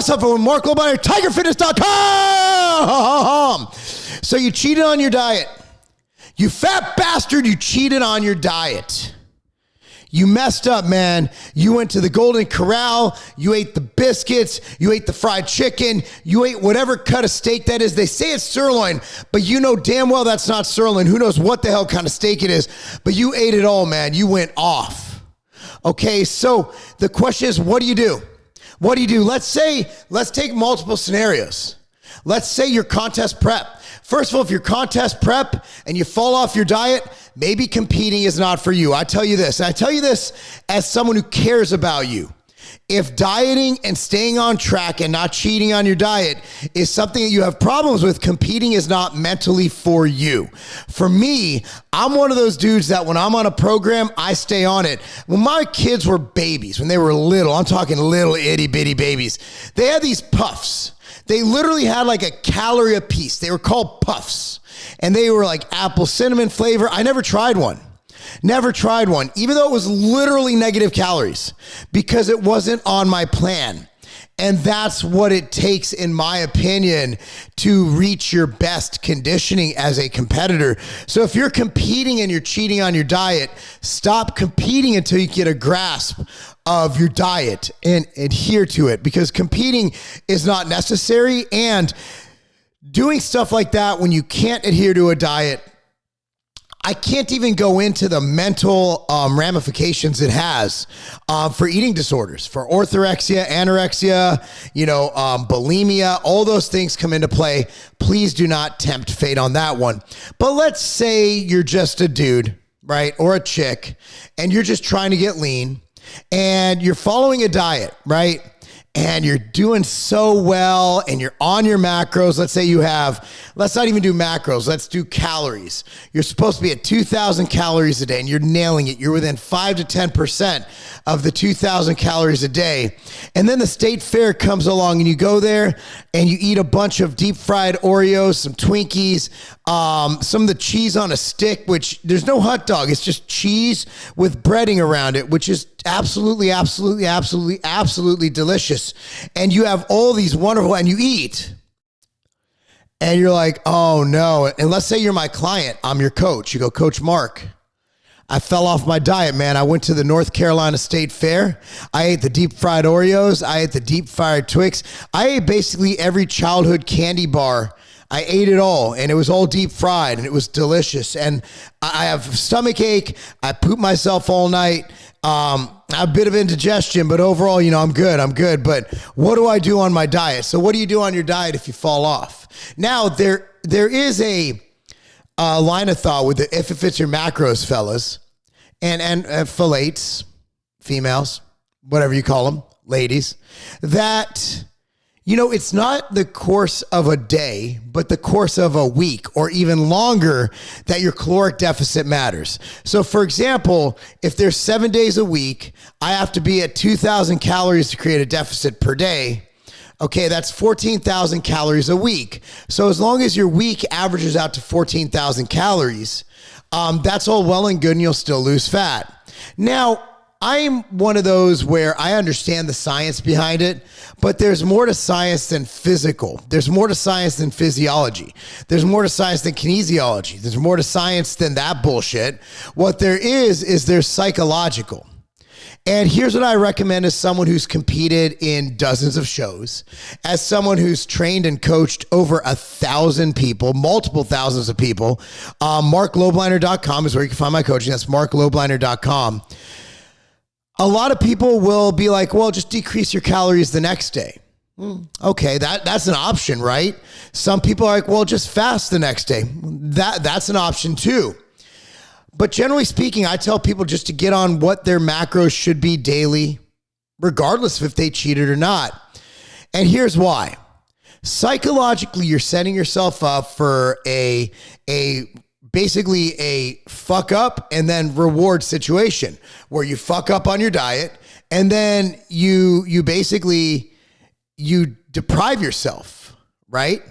What's up, everyone? Marc Lobliner, tigerfitness.com. So you cheated on your diet. You fat bastard, you cheated on your diet. You messed up, man. You went to the Golden Corral. You ate the biscuits. You ate the fried chicken. You ate whatever cut of steak that is. They say it's sirloin, but you know damn well that's not sirloin. Who knows what the hell kind of steak it is, but you ate it all, man. You went off. Okay, so the question is, what do you do? What do you do? Let's take multiple scenarios. Let's say you're contest prep. First of all, if you're contest prep and you fall off your diet, maybe competing is not for you. I tell you this, and I tell you this as someone who cares about you. If dieting and staying on track and not cheating on your diet is something that you have problems with, competing is not mentally for you. For me, I'm one of those dudes that when I'm on a program, I stay on it. When my kids were babies, when they were little, I'm talking little itty bitty babies, they had these puffs. They literally had like a calorie a piece. They were called puffs. And they were like apple cinnamon flavor. I never tried one. Never tried one, even though it was literally negative calories, because it wasn't on my plan. And that's what it takes, in my opinion, to reach your best conditioning as a competitor. So if you're competing and you're cheating on your diet, stop competing until you get a grasp of your diet and adhere to it, because competing is not necessary. And doing stuff like that when you can't adhere to a diet, I can't even go into the mental ramifications it has for eating disorders, for orthorexia, anorexia, bulimia. All those things come into play. Please do not tempt fate on that one. But let's say you're just a dude, right, or a chick, and you're just trying to get lean, and you're following a diet, right? And you're doing so well and you're on your macros. Let's say you have, let's not even do macros. Let's do calories. You're supposed to be at 2,000 calories a day and you're nailing it. You're within 5 to 10% of the 2,000 calories a day. And then the state fair comes along and you go there and you eat a bunch of deep fried Oreos, some Twinkies, some of the cheese on a stick, which there's no hot dog. It's just cheese with breading around it, which is absolutely delicious. And you have all these wonderful, and you eat and you're like, oh no. And let's say you're my client. I'm your coach. You go, Coach Marc, I fell off my diet, man. I went to the North Carolina State Fair. I ate the deep fried Oreos. I ate the deep fried Twix. I ate basically every childhood candy bar. I ate it all, and it was all deep fried, and it was delicious. And I have stomach ache. I poop myself all night. I have a bit of indigestion, but overall, I'm good. But what do I do on my diet? So what do you do on your diet if you fall off? Now, there is a line of thought with the if it fits your macros, fellas, and fillates, females, whatever you call them, ladies, that it's not the course of a day, but the course of a week or even longer that your caloric deficit matters. So for example, if there's 7 days a week, I have to be at 2,000 calories to create a deficit per day. Okay, that's 14,000 calories a week. So as long as your week averages out to 14,000 calories, that's all well and good and you'll still lose fat. Now, I'm one of those where I understand the science behind it, but there's more to science than physical. There's more to science than physiology. There's more to science than kinesiology. There's more to science than that bullshit. What there is there's psychological. And here's what I recommend as someone who's competed in dozens of shows, as someone who's trained and coached over 1,000 people, multiple thousands of people. MarcLobliner.com is where you can find my coaching. That's MarcLobliner.com. A lot of people will be like, well, just decrease your calories the next day. Okay, that's an option, right? Some people are like, well, just fast the next day. That's an option too. But generally speaking, I tell people just to get on what their macros should be daily, regardless of if they cheated or not. And here's why. Psychologically, you're setting yourself up for basically a fuck up and then reward situation where you fuck up on your diet and then you basically deprive yourself, right?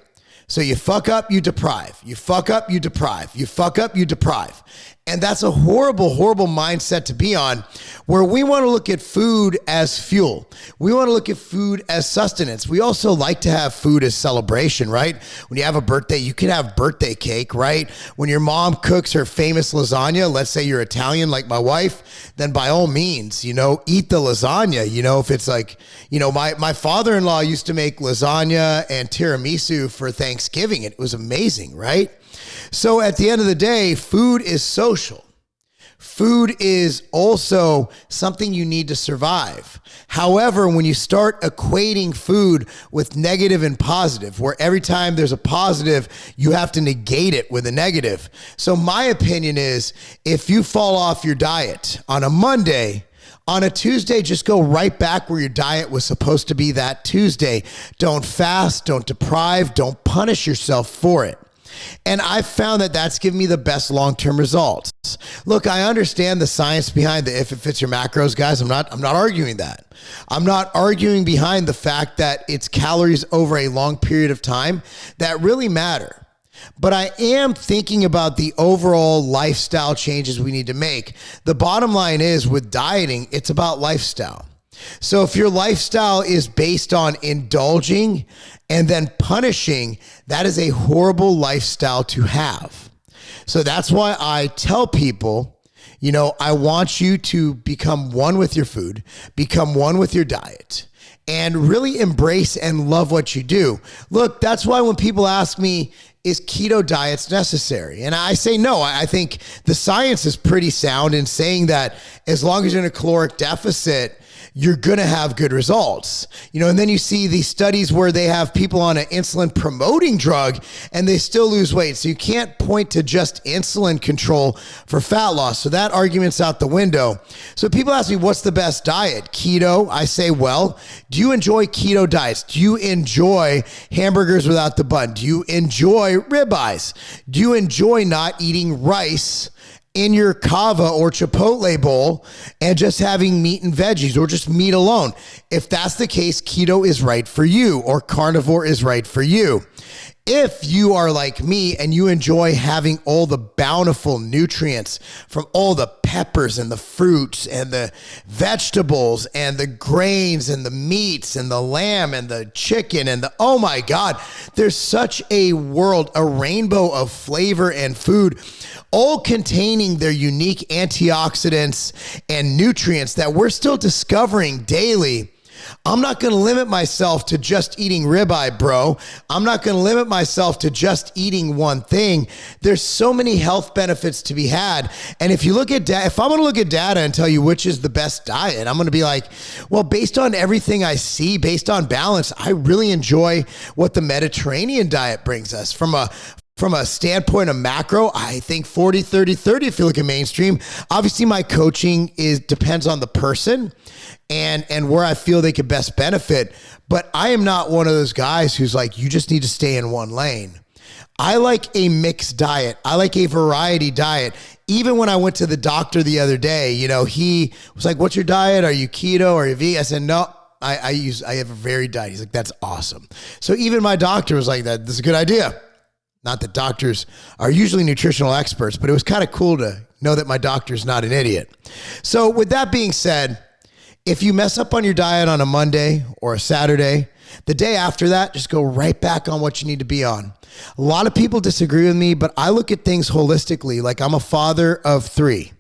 So you fuck up, you deprive, you fuck up, you deprive, you fuck up, you deprive. And that's a horrible, horrible mindset to be on, where we want to look at food as fuel. We want to look at food as sustenance. We also like to have food as celebration, right? When you have a birthday, you can have birthday cake, right? When your mom cooks her famous lasagna, let's say you're Italian like my wife, then by all means, eat the lasagna. If it's like, my father-in-law used to make lasagna and tiramisu for Thanksgiving. It was amazing, right? So at the end of the day, food is social. Food is also something you need to survive. However, when you start equating food with negative and positive, where every time there's a positive, you have to negate it with a negative. So my opinion is, if you fall off your diet on a Monday, on a Tuesday, just go right back where your diet was supposed to be that Tuesday. Don't fast, don't deprive, don't punish yourself for it. And I found that that's given me the best long-term results. Look, I understand the science behind the if it fits your macros, guys. I'm not arguing that. I'm not arguing behind the fact that it's calories over a long period of time that really matter. But I am thinking about the overall lifestyle changes we need to make. The bottom line is, with dieting, it's about lifestyle. So if your lifestyle is based on indulging and then punishing, that is a horrible lifestyle to have. So that's why I tell people, I want you to become one with your food, become one with your diet, and really embrace and love what you do. Look, that's why when people ask me, is keto diets necessary? And I say no. I think the science is pretty sound in saying that as long as you're in a caloric deficit, you're going to have good results. And then you see these studies where they have people on an insulin promoting drug and they still lose weight. So you can't point to just insulin control for fat loss. So that argument's out the window. So people ask me, what's the best diet? Keto. I say, well, do you enjoy keto diets? Do you enjoy hamburgers without the bun? Do you enjoy ribeyes? Do you enjoy not eating rice in your kava or chipotle bowl and just having meat and veggies, or just meat alone? If that's the case, keto is right for you, or carnivore is right for you. If you are like me and you enjoy having all the bountiful nutrients from all the peppers and the fruits and the vegetables and the grains and the meats and the lamb and the chicken and oh my God, there's such a world, a rainbow of flavor and food, all containing their unique antioxidants and nutrients that we're still discovering daily. I'm not going to limit myself to just eating ribeye, bro. I'm not going to limit myself to just eating one thing. There's so many health benefits to be had. And if you look at if I'm going to look at data and tell you which is the best diet, I'm going to be like, well, based on everything I see, based on balance, I really enjoy what the Mediterranean diet brings us. From a standpoint of macro, I think 40, 30, 30 if you look at mainstream. Obviously, my coaching depends on the person and where I feel they could best benefit. But I am not one of those guys who's like, you just need to stay in one lane. I like a mixed diet. I like a variety diet. Even when I went to the doctor the other day, he was like, what's your diet? Are you keto? Are you vegan? I said, no. I have a varied diet. He's like, that's awesome. So even my doctor was like, this is a good idea. Not that doctors are usually nutritional experts, but it was kind of cool to know that my doctor's not an idiot. So with that being said, if you mess up on your diet on a Monday or a Saturday, the day after that, just go right back on what you need to be on. A lot of people disagree with me, but I look at things holistically. Like, I'm a father of 3.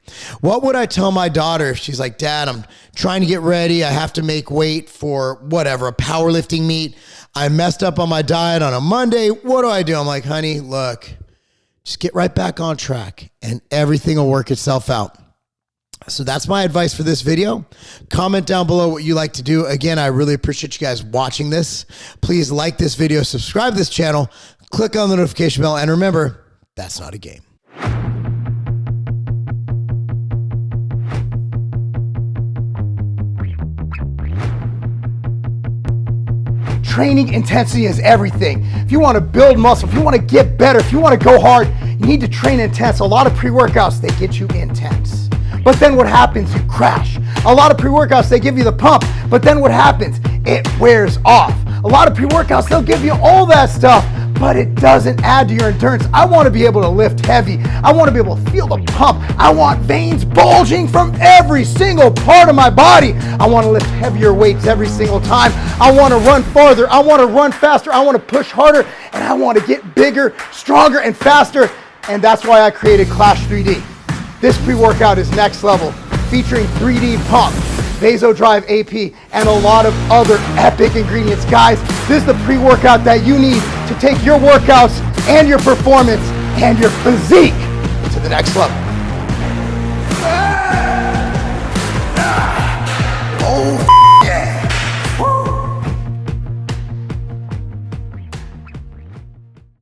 What would I tell my daughter if she's like, Dad, I'm trying to get ready. I have to make weight for whatever, a powerlifting meet. I messed up on my diet on a Monday. What do? I'm like, honey, look, just get right back on track and everything will work itself out. So that's my advice for this video. Comment down below what you like to do. Again, I really appreciate you guys watching this. Please like this video, subscribe to this channel, click on the notification bell, and remember, that's not a game. Training intensity is everything. If you want to build muscle, if you want to get better, if you want to go hard, you need to train intense. A lot of pre-workouts, they get you intense. But then what happens? You crash. A lot of pre-workouts, they give you the pump, but then what happens? It wears off. A lot of pre-workouts, they'll give you all that stuff, but it doesn't add to your endurance. I want to be able to lift heavy. I want to be able to feel the pump. I want veins bulging from every single part of my body. I want to lift heavier weights every single time. I want to run farther. I want to run faster. I want to push harder, and I want to get bigger, stronger, and faster. And that's why I created Clash 3D. This pre-workout is next level, featuring 3D pump, Vasodrive AP, and a lot of other epic ingredients. Guys, this is the pre-workout that you need to take your workouts and your performance and your physique to the next level.